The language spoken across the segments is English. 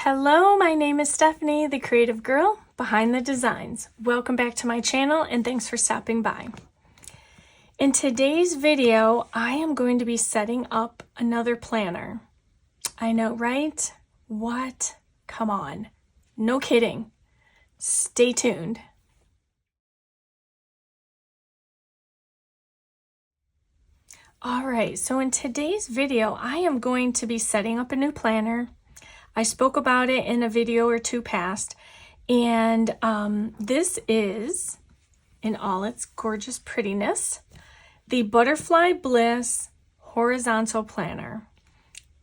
Hello, my name is Stephanie, the creative girl behind the designs. Welcome back to my channel and thanks for stopping by. In today's video, I am going to be setting up another planner. I know, right? What? Come on. No kidding. Stay tuned. All right, so in today's video, I am going to be setting up a new planner. I spoke about it in a video or two past, and this is, in all its gorgeous prettiness, the Butterfly Bliss horizontal planner.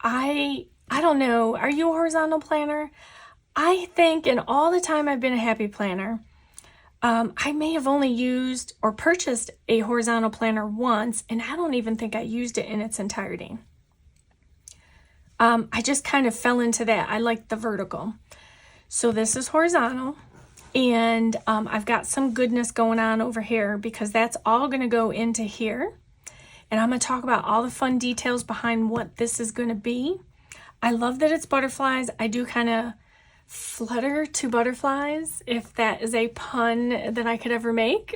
I don't know, are you a horizontal planner? I think in all the time I've been a happy planner, I may have only used or purchased a horizontal planner once, and I don't even think I used it in its entirety. I just kind of fell into that. I like the vertical. So this is horizontal, and I've got some goodness going on over here because that's all going to go into here. And I'm going to talk about all the fun details behind what this is going to be. I love that it's butterflies. I do kind of flutter to butterflies, if that is a pun that I could ever make.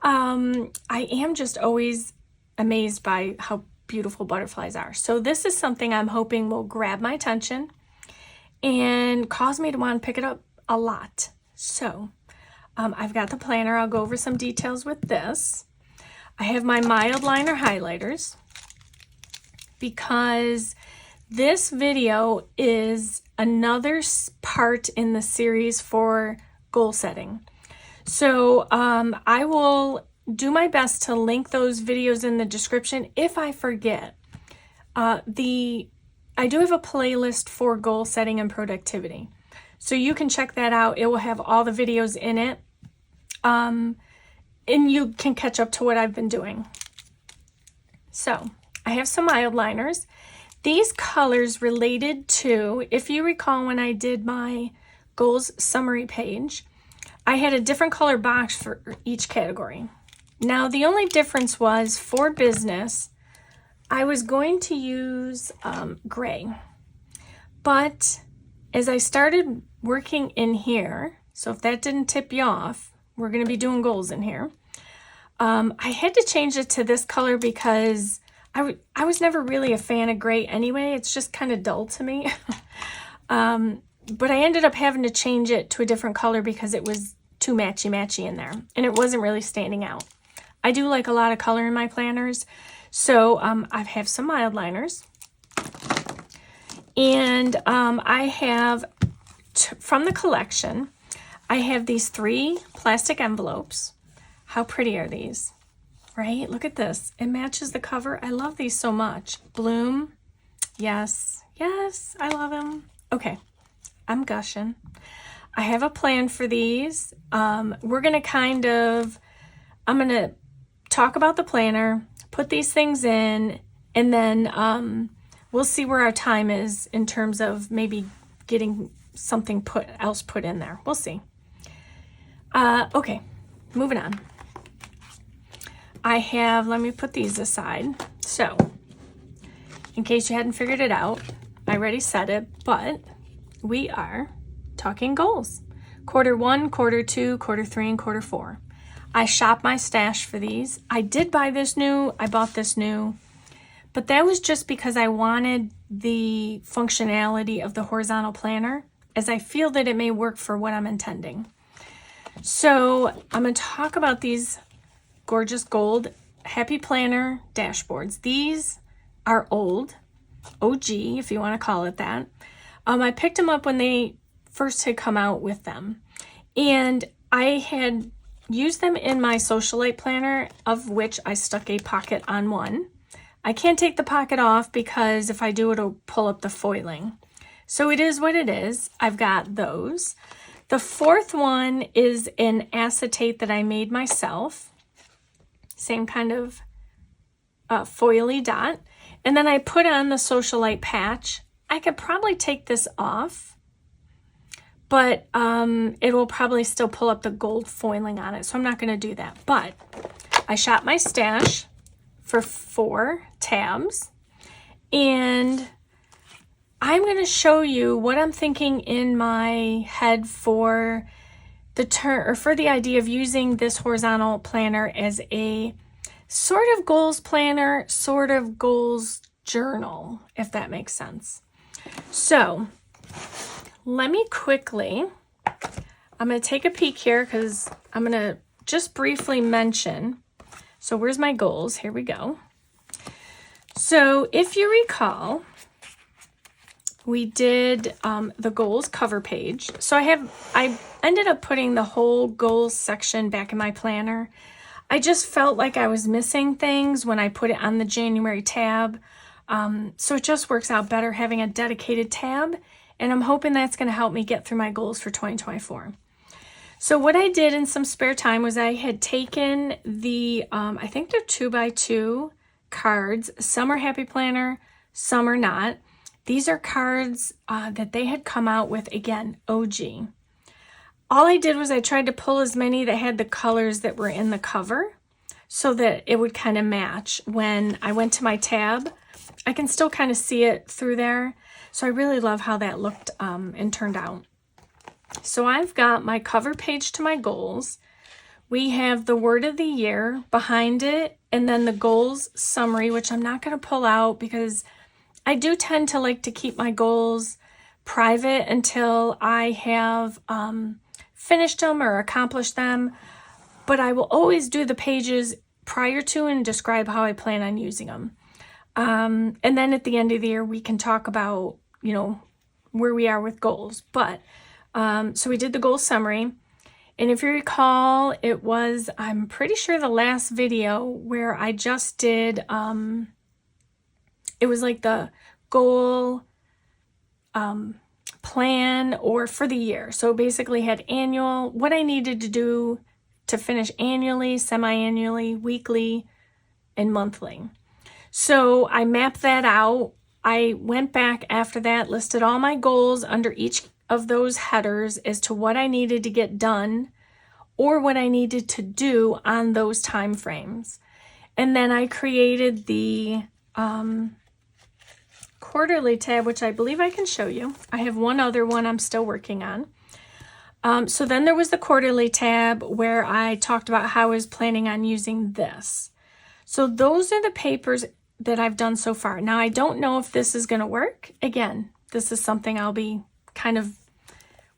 I am just always amazed by how beautiful butterflies are. So this is something I'm hoping will grab my attention and cause me to want to pick it up a lot. So I've got the planner. I'll go over some details with this. I have my mild liner highlighters because this video is another part in the series for goal setting. So I will do my best to link those videos in the description if I forget. I do have a playlist for goal setting and productivity. So you can check that out. It will have all the videos in it. And you can catch up to what I've been doing. So I have some mild liners. These colors related to, if you recall when I did my goals summary page, I had a different color box for each category. Now, the only difference was for business, I was going to use gray. But as I started working in here, so if that didn't tip you off, we're going to be doing goals in here. I had to change it to this color because I was never really a fan of gray anyway. It's just kind of dull to me. But I ended up having to change it to a different color because it was too matchy-matchy in there. And it wasn't really standing out. I do like a lot of color in my planners. So I have some mild liners. And I have, from the collection, I have these 3 plastic envelopes. How pretty are these? Right? Look at this. It matches the cover. I love these so much. Bloom. Yes. Yes. I love them. Okay. I'm gushing. I have a plan for these. We're going to I'm going to talk about the planner, put these things in, and then we'll see where our time is in terms of maybe getting something else put in there. We'll see. Okay. Moving on. Let me put these aside. So, in case you hadn't figured it out, I already said it, but we are talking goals. Quarter 1, quarter 2, quarter 3, and quarter 4. I shop my stash for these. I did buy this new. I bought this new. But that was just because I wanted the functionality of the horizontal planner, as I feel that it may work for what I'm intending. So I'm going to talk about these gorgeous gold Happy Planner dashboards. These are old, OG, if you want to call it that. I picked them up when they first had come out with them. And I had used them in my socialite planner, of which I stuck a pocket on one. I can't take the pocket off because if I do, it'll pull up the foiling. So it is what it is. I've got those. The 4th one is an acetate that I made myself. Same kind of foily dot. And then I put on the socialite patch. I could probably take this off, but it will probably still pull up the gold foiling on it. So I'm not going to do that. But I shot my stash for 4 tabs. And I'm going to show you what I'm thinking in my head for the idea of using this horizontal planner as a sort of goals planner, sort of goals journal, if that makes sense. So let me quickly, I'm going to take a peek here because I'm going to just briefly mention. So where's my goals? Here we go. So if you recall, we did the goals cover page. So I ended up putting the whole goals section back in my planner. I just felt like I was missing things when I put it on the January tab. So it just works out better having a dedicated tab. And I'm hoping that's going to help me get through my goals for 2024. So what I did in some spare time was I had taken the, I think they're 2x2 cards. Some are Happy Planner, some are not. These are cards that they had come out with, again, OG. All I did was I tried to pull as many that had the colors that were in the cover so that it would kind of match. When I went to my tab, I can still kind of see it through there. So I really love how that looked and turned out. So I've got my cover page to my goals. We have the word of the year behind it, and then the goals summary, which I'm not going to pull out because I do tend to like to keep my goals private until I have finished them or accomplished them. But I will always do the pages prior to and describe how I plan on using them. And then at the end of the year, we can talk about, you know, where we are with goals. But so we did the goal summary. And if you recall, it was, I'm pretty sure the last video where I just did, it was like the goal plan or for the year. So basically had annual, what I needed to do to finish annually, semi-annually, weekly, and monthly. So I mapped that out. I went back after that, listed all my goals under each of those headers as to what I needed to get done or what I needed to do on those time frames. And then I created the quarterly tab, which I believe I can show you. I have one other one I'm still working on. So then there was the quarterly tab where I talked about how I was planning on using this. So those are the papers that I've done so far. Now, I don't know if this is going to work. Again, this is something I'll be kind of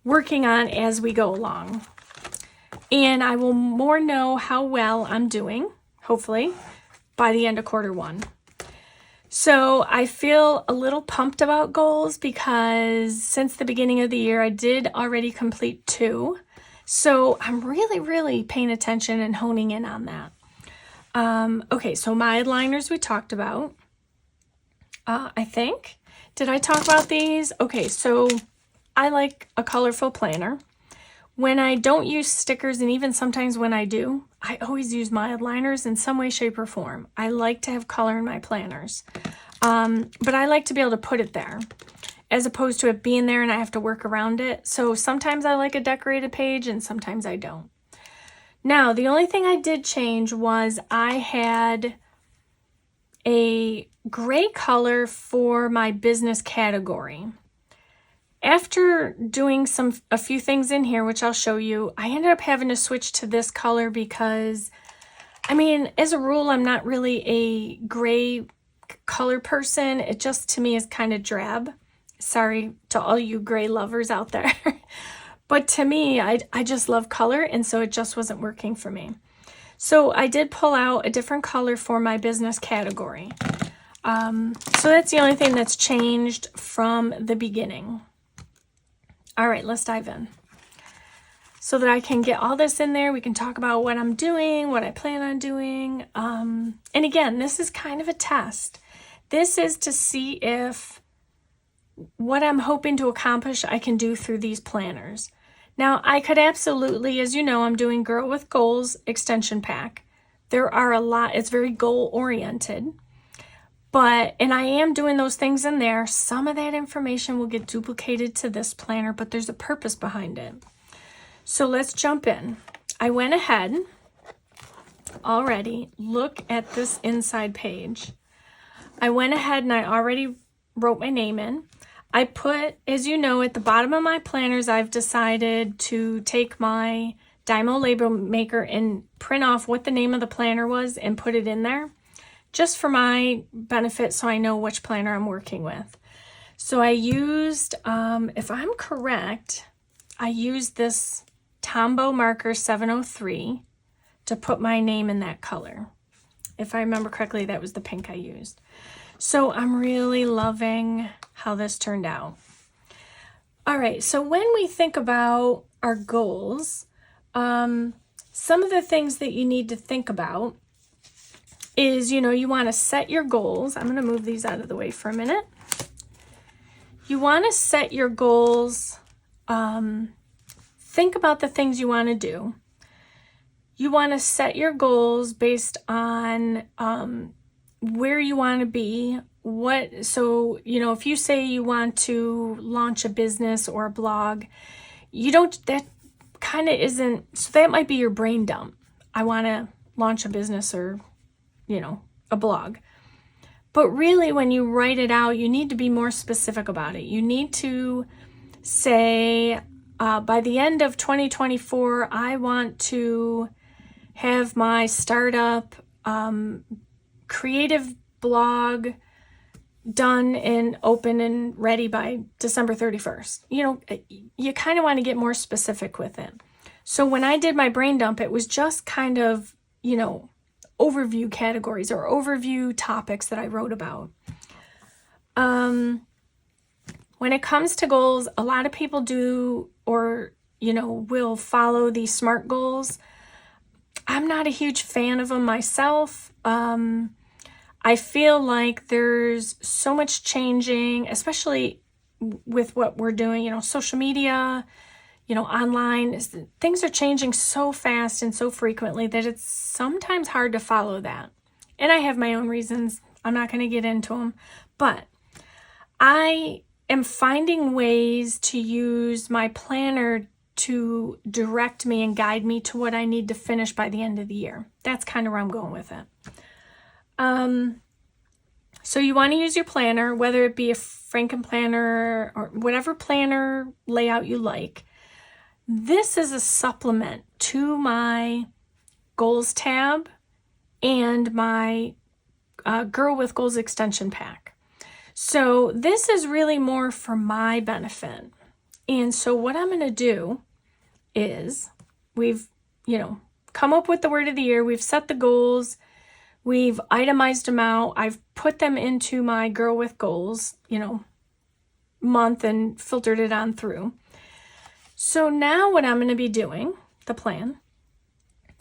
working on as we go along. And I will more know how well I'm doing, hopefully, by the end of quarter one. So I feel a little pumped about goals because since the beginning of the year, I did already complete 2. So I'm really, really paying attention and honing in on that. Okay, so my liners we talked about, I think. Did I talk about these? Okay, so I like a colorful planner. When I don't use stickers, and even sometimes when I do, I always use mild liners in some way, shape, or form. I like to have color in my planners. But I like to be able to put it there as opposed to it being there and I have to work around it. So sometimes I like a decorated page and sometimes I don't. Now, the only thing I did change was I had a gray color for my business category. After doing a few things in here, which I'll show you, I ended up having to switch to this color because, I mean, as a rule, I'm not really a gray color person. It just, to me, is kind of drab. Sorry to all you gray lovers out there. But to me, I just love color, and so it just wasn't working for me. So I did pull out a different color for my business category. So that's the only thing that's changed from the beginning. All right, let's dive in. So that I can get all this in there, we can talk about what I'm doing, what I plan on doing. And again, this is kind of a test. This is to see if what I'm hoping to accomplish I can do through these planners. Now, I could absolutely, as you know, I'm doing Girl with Goals extension pack. There are a lot, it's very goal oriented. And I am doing those things in there. Some of that information will get duplicated to this planner, but there's a purpose behind it. So let's jump in. I went ahead already. Look at this inside page. I went ahead and I already wrote my name in. I put, as you know, at the bottom of my planners, I've decided to take my Dymo label maker and print off what the name of the planner was and put it in there, just for my benefit so I know which planner I'm working with. So I used, if I'm correct, I used this Tombow marker 703 to put my name in that color. If I remember correctly, that was the pink I used. So I'm really loving how this turned out. All right, so when we think about our goals, some of the things that you need to think about is, you know, you want to set your goals. I'm going to move these out of the way for a minute. You want to set your goals, think about the things you want to do. You want to set your goals based on where you want to be. So, you know, if you say you want to launch a business or a blog, that kind of isn't, so that might be your brain dump. I want to launch a business or, you know, a blog. But really, when you write it out, you need to be more specific about it. You need to say, by the end of 2024, I want to have my startup creative blog done and open and ready by December 31st. You know, you kind of want to get more specific with it. So when I did my brain dump, it was just kind of, you know, overview categories or overview topics that I wrote about. When it comes to goals, a lot of people do, or, you know, will follow these SMART goals. I'm not a huge fan of them myself. I feel like there's so much changing, especially with what we're doing, you know, social media, you know, online. Things are changing so fast and so frequently that it's sometimes hard to follow that. And I have my own reasons. I'm not going to get into them. But I am finding ways to use my planner to direct me and guide me to what I need to finish by the end of the year. That's kind of where I'm going with it. So you want to use your planner, whether it be a Franken planner or whatever planner layout you like. This is a supplement to my goals tab and my Girl with Goals extension pack. So this is really more for my benefit. And so what I'm going to do is we've, you know, come up with the word of the year. We've set the goals. We've itemized them out. I've put them into my Girl with Goals, you know, month and filtered it on through. So now what I'm going to be doing, the plan,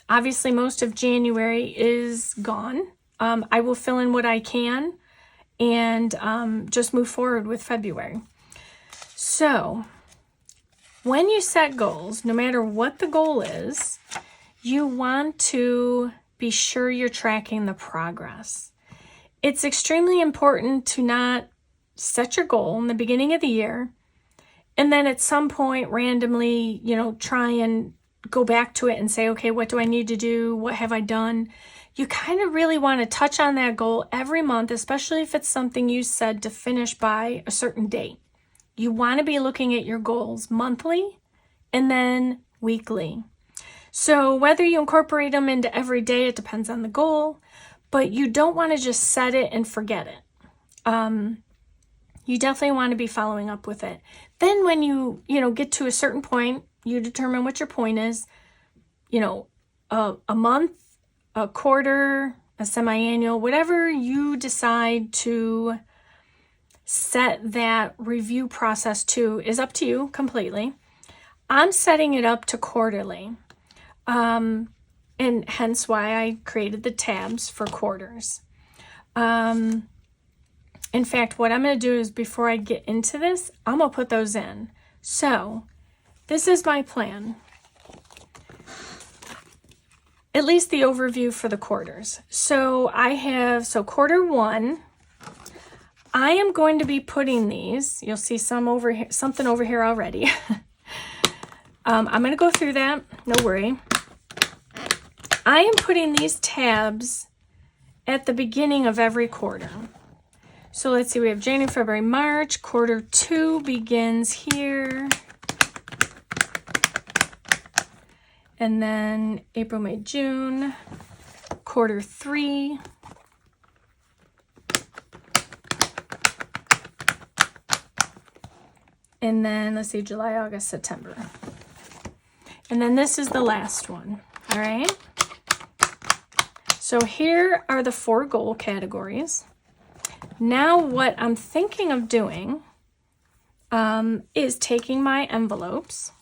obviously most of January is gone. I will fill in what I can and just move forward with February. So when you set goals, no matter what the goal is, you want to be sure you're tracking the progress. It's extremely important to not set your goal in the beginning of the year and then at some point randomly, you know, try and go back to it and say, okay, what do I need to do? What have I done? You kind of really want to touch on that goal every month, especially if it's something you said to finish by a certain date. You want to be looking at your goals monthly and then weekly. So whether you incorporate them into every day, it depends on the goal, but you don't want to just set it and forget it. You definitely want to be following up with it. Then when you get to a certain point, you determine what your point is, you know, a month, a quarter, a semi-annual, whatever you decide to set that review process to is up to you completely. I'm setting it up to quarterly. And hence why I created the tabs for quarters. In fact, what I'm going to do is before I get into this, I'm going to put those in. So this is my plan. At least the overview for the quarters. So quarter one, I am going to be putting these. You'll see something over here already. I'm going to go through that. No worry. I am putting these tabs at the beginning of every quarter. So let's see, we have January, February, March. Quarter 2 begins here. And then April, May, June. Quarter 3. And then let's see, July, August, September. And then this is the last one, all right? So here are the 4 goal categories. Now what I'm thinking of doing is taking my envelopes.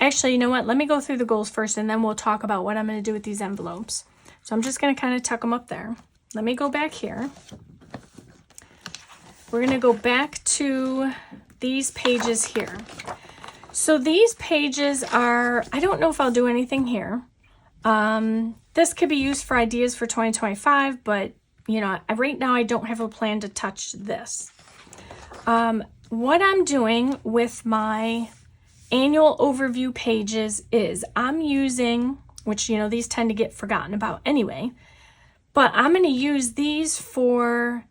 Actually, you know what? Let me go through the goals first, and then we'll talk about what I'm going to do with these envelopes. So I'm just going to kind of tuck them up there. Let me go back here. We're going to go back to these pages here. So these pages are, I don't know if I'll do anything here. This could be used for ideas for 2025, but you know, right now I don't have a plan to touch this. What I'm doing with my annual overview pages is I'm using, which, you know, these tend to get forgotten about anyway, but I'm going to use these for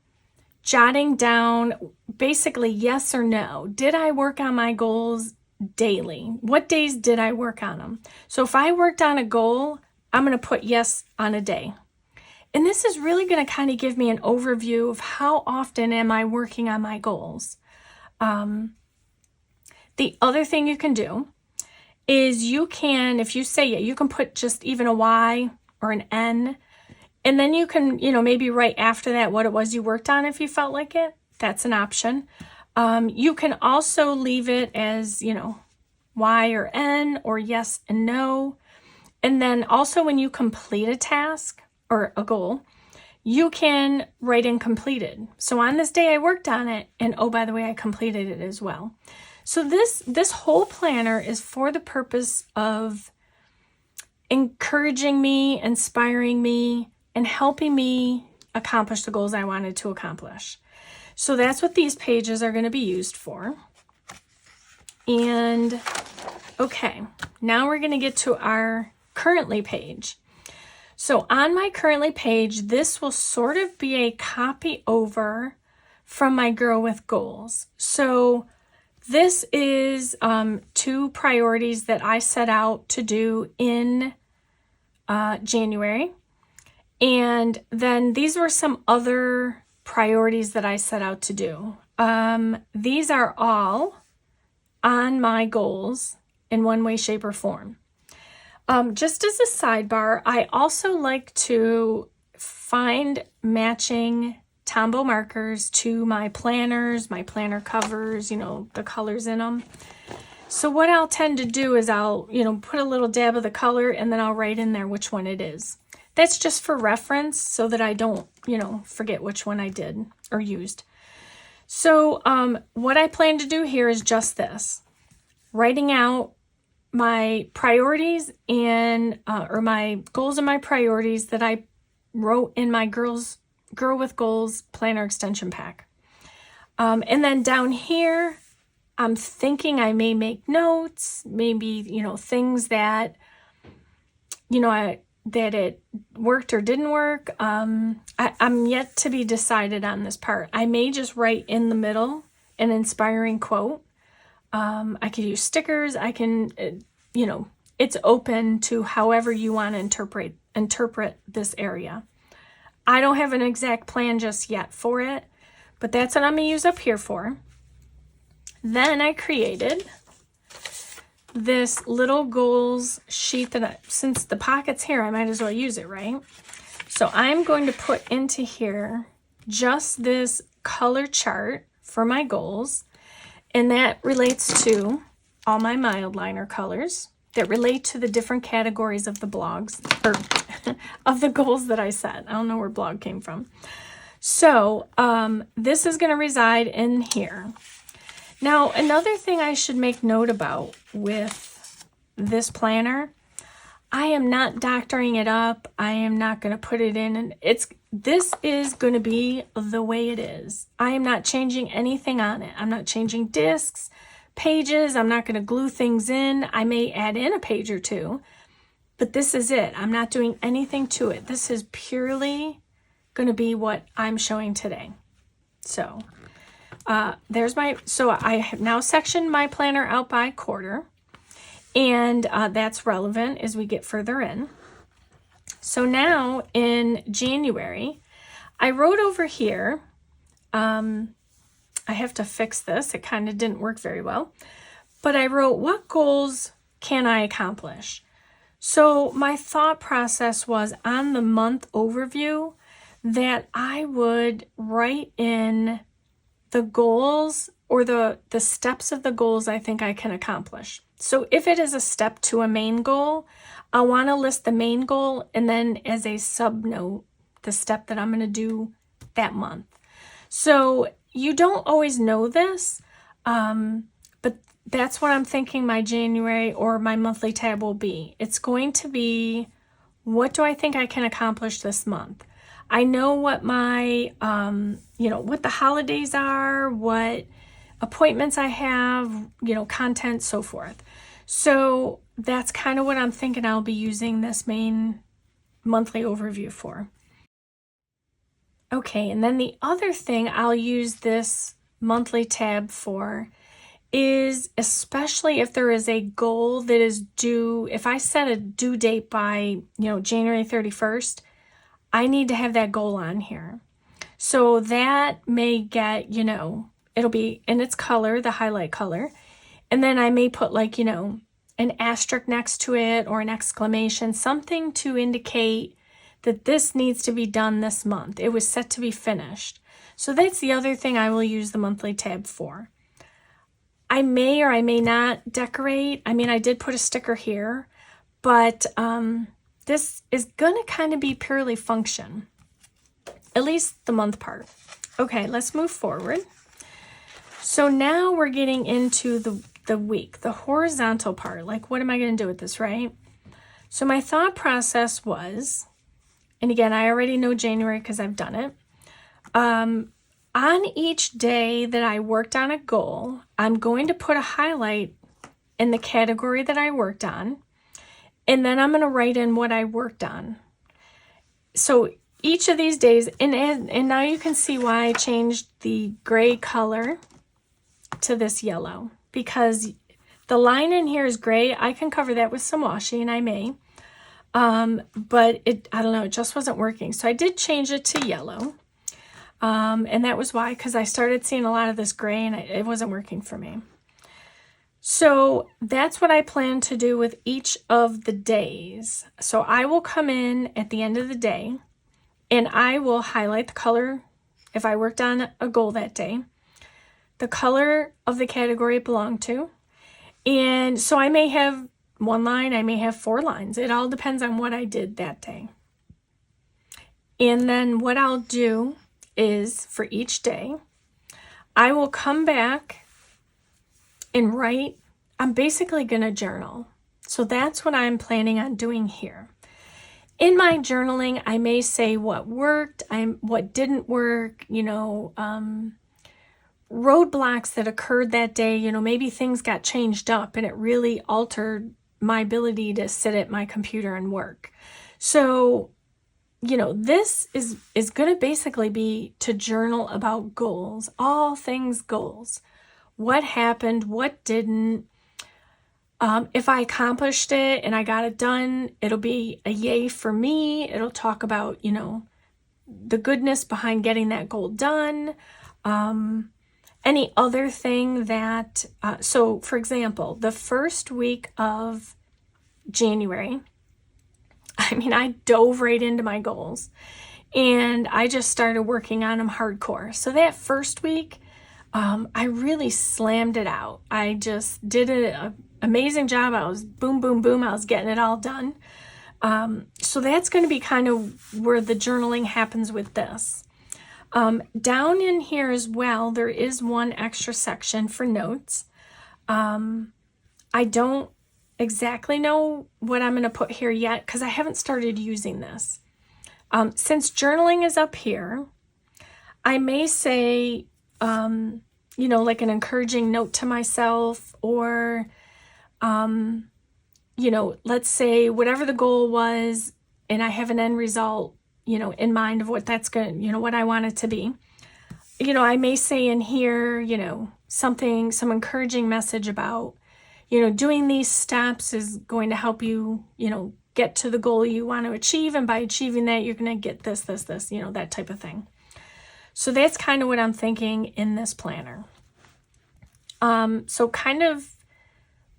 jotting down basically yes or no. Did I work on my goals daily? What days did I work on them? So if I worked on a goal, I'm going to put yes on a day. And this is really going to kind of give me an overview of how often am I working on my goals. The other thing you can do is you can, if you say it, you can put just even a Y or an N, and then you can, you know, maybe write after that what it was you worked on if you felt like it. That's an option. You can also leave it as, you know, Y or N or yes and no. And then also when you complete a task or a goal, you can write in completed. So on this day I worked on it, and oh, by the way, I completed it as well. So this whole planner is for the purpose of encouraging me, inspiring me, and helping me accomplish the goals I wanted to accomplish. So that's what these pages are going to be used for. And okay, now we're going to get to our currently page. So on my currently page, this will sort of be a copy over from my Girl with Goals. So this is 2 priorities that I set out to do in January. And then these were some other priorities that I set out to do. These are all on my goals in one way, shape, or form. Just as a sidebar, I also like to find matching Tombow markers to my planners, my planner covers, you know, the colors in them. So what I'll tend to do is I'll, you know, put a little dab of the color and then I'll write in there which one it is. That's just for reference so that I don't, you know, forget which one I did or used. So what I plan to do here is just this, writing out my priorities and or my goals and my priorities that I wrote in my Girl with Goals planner extension pack. And then down here, I'm thinking I may make notes, maybe, you know, things that, you know, that it worked or didn't work. I'm yet to be decided on this part. I may just write in the middle an inspiring quote. I could use stickers. I can, you know, it's open to however you want to interpret this area. I don't have an exact plan just yet for it, but that's what I'm going to use up here for. Then I created this little goals sheet that since the pocket's here, I might as well use it, right? So I'm going to put into here just this color chart for my goals, and that relates to all my mild liner colors that relate to the different categories of the blogs or of the goals that I set. I don't know where blog came from. So this is going to reside in here. Now, another thing I should make note about with this planner, I am not doctoring it up. I am not going to put it in, and this is going to be the way it is. I am not changing anything on it. I'm not changing discs, pages. I'm not going to glue things in. I may add in a page or two, but this is it. I'm not doing anything to it. This is purely going to be what I'm showing today. So so I have now sectioned my planner out by quarter, and that's relevant as we get further in. So now in January, I wrote over here, I have to fix this. It kind of didn't work very well, but I wrote, what goals can I accomplish? So my thought process was on the month overview that I would write in the goals or the steps of the goals I think I can accomplish. So if it is a step to a main goal, I want to list the main goal and then as a sub note, the step that I'm going to do that month. So you don't always know this, but that's what I'm thinking my January or my monthly tab will be. It's going to be, what do I think I can accomplish this month? I know what my, what the holidays are, what appointments I have, content, so forth. So that's kind of what I'm thinking I'll be using this main monthly overview for. Okay, and then the other thing I'll use this monthly tab for is, especially if there is a goal that is due, if I set a due date by, January 31st, I need to have that goal on here. So that may get, it'll be in its color, the highlight color. And then I may put like, an asterisk next to it or an exclamation, something to indicate that this needs to be done this month. It was set to be finished. So that's the other thing I will use the monthly tab for. I may or I may not decorate. I mean, I did put a sticker here, but this is going to kind of be purely function, at least the month part. Okay, let's move forward. So now we're getting into the week, the horizontal part. Like, what am I going to do with this, right? So my thought process was, and again, I already know January because I've done it. On each day that I worked on a goal, I'm going to put a highlight in the category that I worked on, and then I'm going to write in what I worked on. So each of these days, and now you can see why I changed the gray color to this yellow, because the line in here is gray. I can cover that with some washi, and I may, but I don't know, it just wasn't working. So I did change it to yellow. And that was why, because I started seeing a lot of this gray and it wasn't working for me. So that's what I plan to do with each of the days. So I will come in at the end of the day and I will highlight the color, if I worked on a goal that day, the color of the category it belonged to. And so I may have one line, I may have 4 lines. It all depends on what I did that day. And then what I'll do is, for each day, I will come back and write. I'm basically going to journal. So that's what I'm planning on doing here. In my journaling, I may say what worked, what didn't work, roadblocks that occurred that day. Maybe things got changed up and it really altered my ability to sit at my computer and work. So this is going to basically be to journal about goals, all things goals. What happened, what didn't. If I accomplished it and I got it done, it'll be a yay for me. It'll talk about, the goodness behind getting that goal done. Any other thing that, so for example, the first week of January, I dove right into my goals and I just started working on them hardcore. So that first week, I really slammed it out. I just did an amazing job. I was boom, boom, boom. I was getting it all done. So that's going to be kind of where the journaling happens with this. Down in here as well, there is one extra section for notes. I don't exactly know what I'm going to put here yet because I haven't started using this. Since journaling is up here, I may say, like an encouraging note to myself, or, let's say whatever the goal was and I have an end result, in mind of what that's going to, what I want it to be. I may say in here, some encouraging message about, doing these steps is going to help you, get to the goal you want to achieve. And by achieving that, you're going to get this, that type of thing. So that's kind of what I'm thinking in this planner. So kind of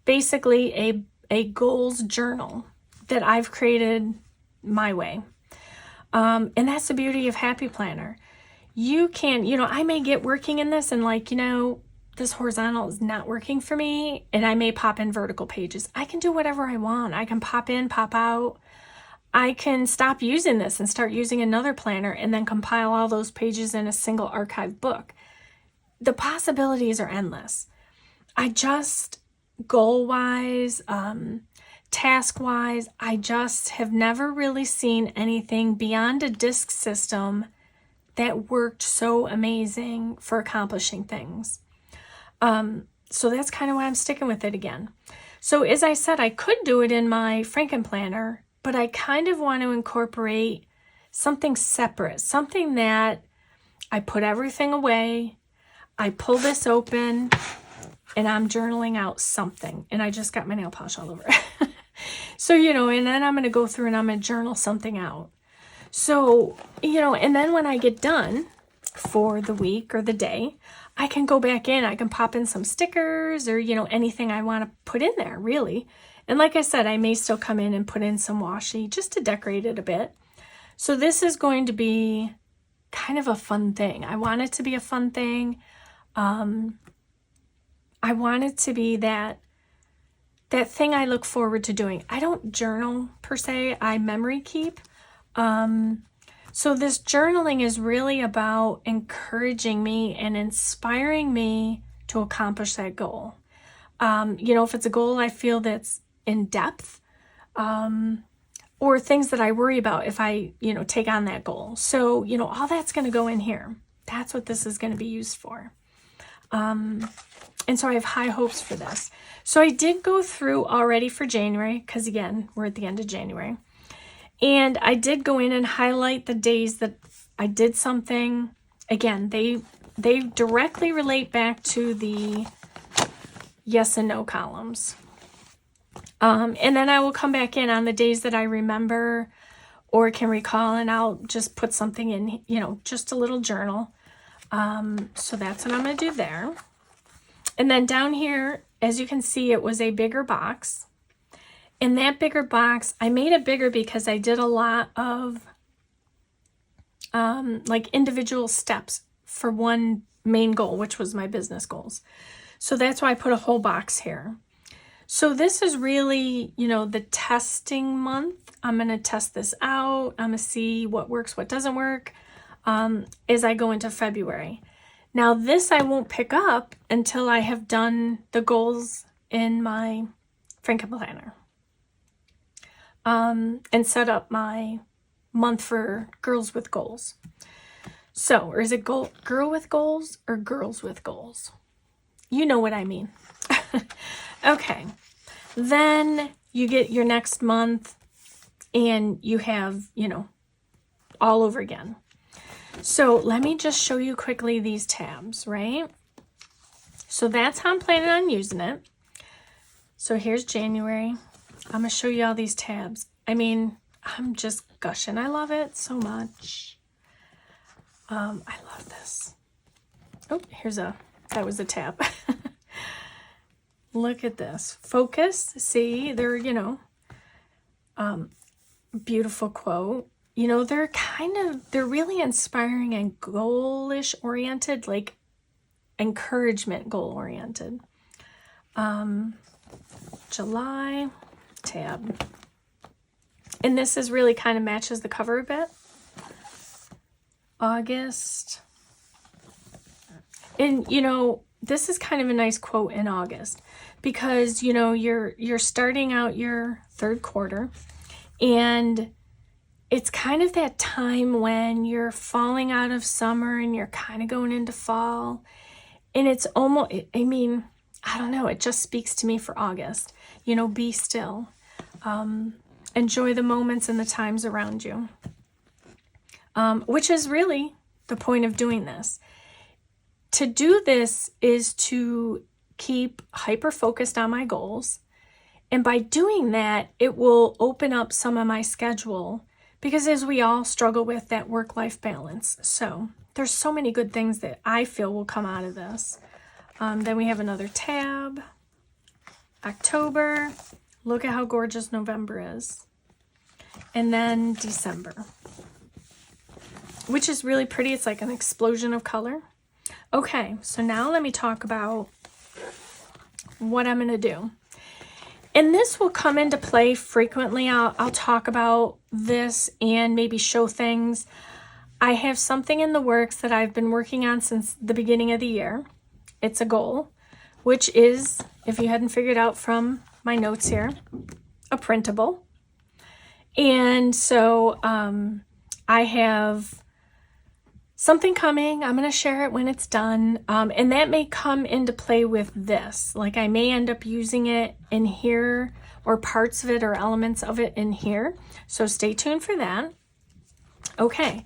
basically a goals journal that I've created my way. And that's the beauty of Happy Planner. You can, I may get working in this and this horizontal is not working for me, and I may pop in vertical pages. I can do whatever I want. I can pop in, pop out. I can stop using this and start using another planner and then compile all those pages in a single archive book. The possibilities are endless. I just, goal-wise, task-wise, I just have never really seen anything beyond a disk system that worked so amazing for accomplishing things. So that's kind of why I'm sticking with it again. So as I said, I could do it in my Franken planner, but I kind of want to incorporate something separate, something that I put everything away, I pull this open, and I'm journaling out something. And I just got my nail polish all over it. So, and then I'm going to go through and I'm going to journal something out. So, and then when I get done for the week or the day, I can go back in, I can pop in some stickers or, anything I want to put in there, really. And like I said, I may still come in and put in some washi just to decorate it a bit. So this is going to be kind of a fun thing. I want it to be a fun thing. I want it to be that thing I look forward to doing. I don't journal per se, I memory keep. So this journaling is really about encouraging me and inspiring me to accomplish that goal. If it's a goal I feel that's in depth, or things that I worry about if I, take on that goal. So, all that's going to go in here. That's what this is going to be used for. And so I have high hopes for this. So I did go through already for January, because again, we're at the end of January. And I did go in and highlight the days that I did something. Again, they directly relate back to the yes and no columns. And then I will come back in on the days that I remember or can recall, and I'll just put something in, just a little journal. So that's what I'm going to do there. And then down here, as you can see, it was a bigger box. In that bigger box, I made it bigger because I did a lot of individual steps for one main goal, which was my business goals. So that's why I put a whole box here. So this is really, the testing month. I'm going to test this out. I'm going to see what works, what doesn't work as I go into February. Now this I won't pick up until I have done the goals in my Franken planner. And set up my month for girls with goals. So, or is it girl with goals or girls with goals? You know what I mean. Okay. Then you get your next month and you have, all over again. So let me just show you quickly these tabs, right? So that's how I'm planning on using it. So here's January. I'm going to show you all these tabs. I mean, I'm just gushing. I love it so much. I love this. Oh, that was a tab. Look at this. Focus. See, they're, beautiful quote. They're really inspiring and goalish oriented, like encouragement goal oriented. July. Tab. And this is really kind of matches the cover a bit. August. And this is kind of a nice quote in August because you're starting out your third quarter and it's kind of that time when you're falling out of summer and you're kind of going into fall. And it's almost, I don't know, it just speaks to me for August. Be still. Enjoy the moments and the times around you. Which is really the point of doing this. to do this is to keep hyper focused on my goals. And by doing that, it will open up some of my schedule, because as we all struggle with that work-life balance. So there's so many good things that I feel will come out of this. Then we have another tab. October. Look at how gorgeous November is. And then December, which is really pretty. It's like an explosion of color. Okay, so now let me talk about what I'm going to do. And this will come into play frequently. I'll talk about this and maybe show things. I have something in the works that I've been working on since the beginning of the year. It's a goal, which is, if you hadn't figured out from my notes here, a printable. And so I have something coming. I'm going to share it when it's done. And that may come into play with this. Like I may end up using it in here, or parts of it or elements of it in here. So stay tuned for that. Okay.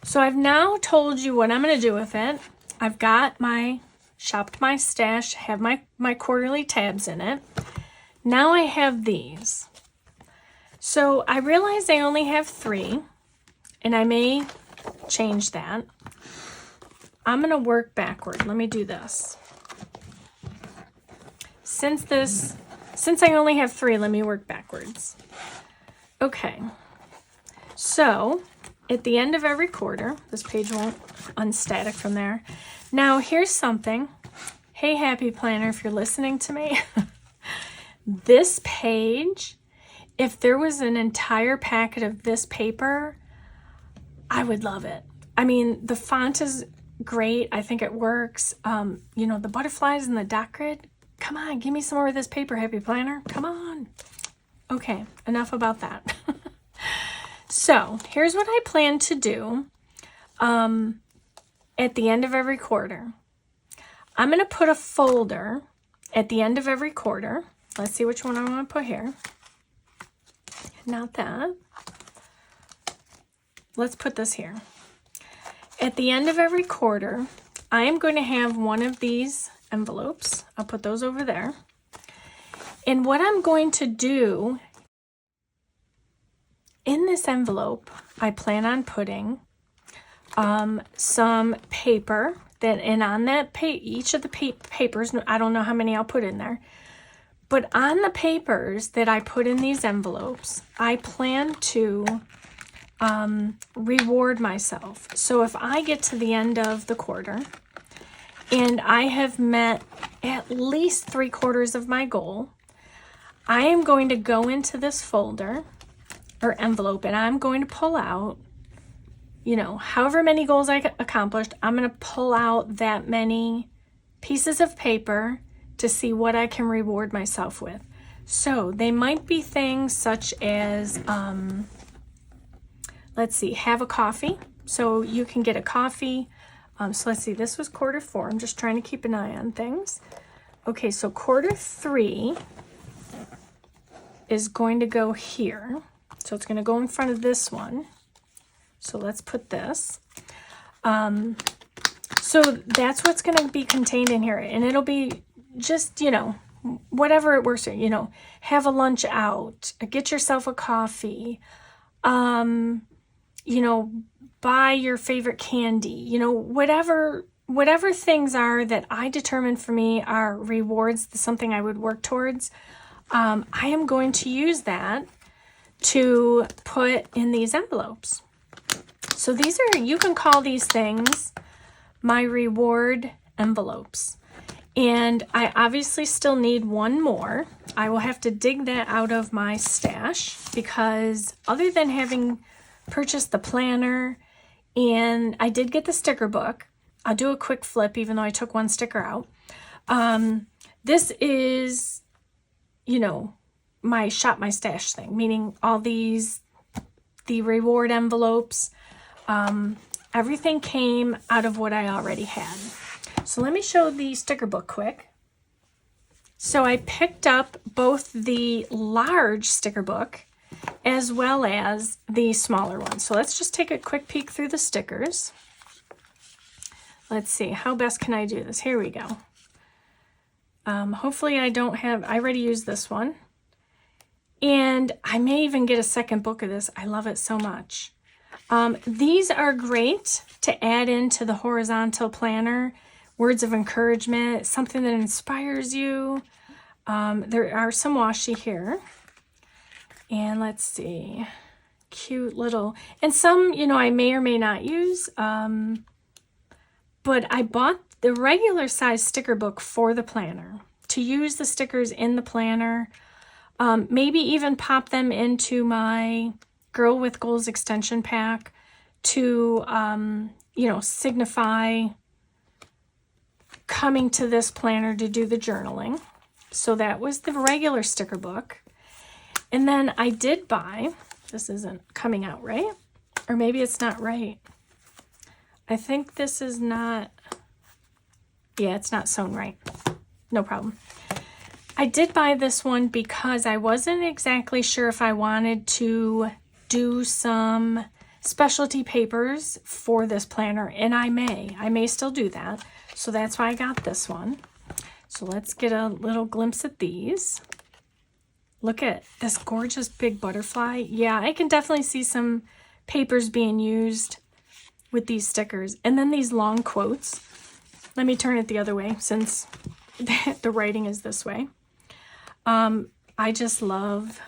So I've now told you what I'm going to do with it. I've got my shopped my stash, have my quarterly tabs in it. Now I have these. So I realize I only have 3, and I may change that. I'm going to work backward. Let me do this. Since I only have 3, let me work backwards. Okay. So at the end of every quarter, this page won't unstatic from there. Now here's something. Hey, Happy Planner, if you're listening to me, this page, if there was an entire packet of this paper, I would love it. I mean, the font is great. I think it works. You know, the butterflies and the dot grid. Come on, give me some more of this paper, Happy Planner. Come on. Okay, enough about that. So here's what I plan to do at the end of every quarter. I'm going to put a folder at the end of every quarter. Let's see which one I want to put here. Not that. Let's put this here. At the end of every quarter, I am going to have one of these envelopes. I'll put those over there. And what I'm going to do in this envelope, I plan on putting some paper and on that each of the papers, I don't know how many I'll put in there, but on the papers that I put in these envelopes, I plan to reward myself. So if I get to the end of the quarter and I have met at least 3/4 of my goal, I am going to go into this folder or envelope and I'm going to pull out, you know, however many goals I accomplished, I'm going to pull out that many pieces of paper to see what I can reward myself with. So they might be things such as, let's see, have a coffee. So you can get a coffee. So let's see, this was quarter 4. I'm just trying to keep an eye on things. Okay, so quarter 3 is going to go here. So it's going to go in front of this one. So let's put this. So that's what's going to be contained in here. And it'll be just, you know, whatever it works for, you know, have a lunch out, get yourself a coffee, you know, buy your favorite candy, you know, whatever things are that I determine for me are rewards, something I would work towards. I am going to use that to put in these envelopes. So these are, you can call these things my reward envelopes. And I obviously still need one more. I will have to dig that out of my stash because other than having purchased the planner, and I did get the sticker book. I'll do a quick flip even though I took one sticker out. This is, you know, my shop my stash thing, meaning all these, the reward envelopes, everything came out of what I already had. So let me show the sticker book quick. So I picked up both the large sticker book as well as the smaller one. So let's just take a quick peek through the stickers. let's see, how best can I do this? Here we go. Hopefully I already used this one. And I may even get a second book of this. I love it so much. These are great to add into the horizontal planner. Words of encouragement, something that inspires you. There are some washi here. And let's see, cute little, and some, you know, I may or may not use. But I bought the regular size sticker book for the planner to use the stickers in the planner. Maybe even pop them into my Girl with Goals extension pack to, you know, signify coming to this planner to do the journaling. So that was the regular sticker book. And then I did buy, this isn't coming out right, or maybe it's not right. I think this is not, yeah, it's not sewn right. No problem. I did buy this one because I wasn't exactly sure if I wanted to do some specialty papers for this planner, and I may still do that. So that's why I got this one. So let's get a little glimpse at these. Look at this gorgeous big butterfly. Yeah, I can definitely see some papers being used with these stickers. And then these long quotes. Let me turn it the other way since the writing is this way. I just love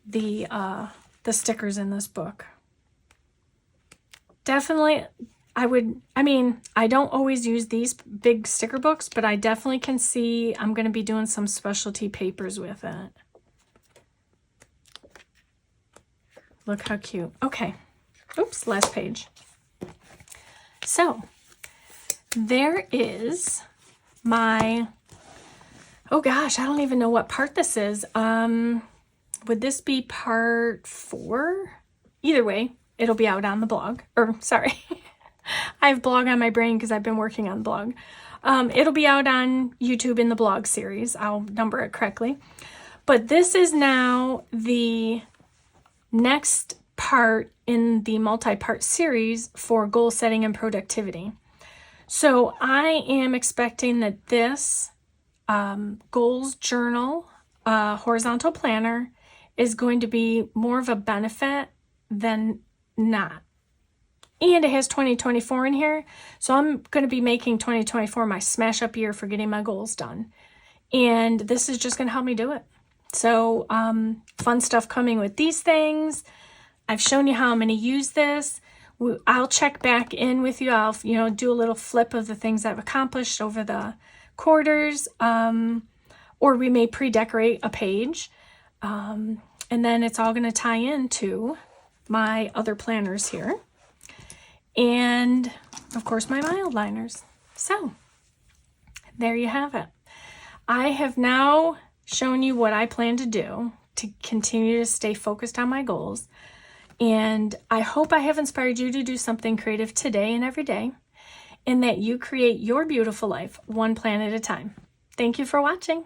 the stickers in this book. Definitely, I don't always use these big sticker books, but I definitely can see I'm going to be doing some specialty papers with it. Look how cute. Okay. Oops, last page. So, there is my, oh gosh, I don't even know what part this is. Would this be part 4? Either way, it'll be out on the blog. Or, sorry. I have blog on my brain because I've been working on the blog. It'll be out on YouTube in the blog series. I'll number it correctly. But this is now the next part in the multi-part series for goal setting and productivity. So I am expecting that this goals journal, horizontal planner, is going to be more of a benefit than not. And it has 2024 in here. So I'm going to be making 2024 my smash up year for getting my goals done. And this is just going to help me do it. So fun stuff coming with these things. I've shown you how I'm going to use this. I'll check back in with you. I'll, do a little flip of the things I've accomplished over the quarters. Or we may pre-decorate a page. And then it's all going to tie into my other planners here. And, of course, my mild liners. So, there you have it. I have now shown you what I plan to do to continue to stay focused on my goals. And I hope I have inspired you to do something creative today and every day, and that you create your beautiful life one plan at a time. Thank you for watching.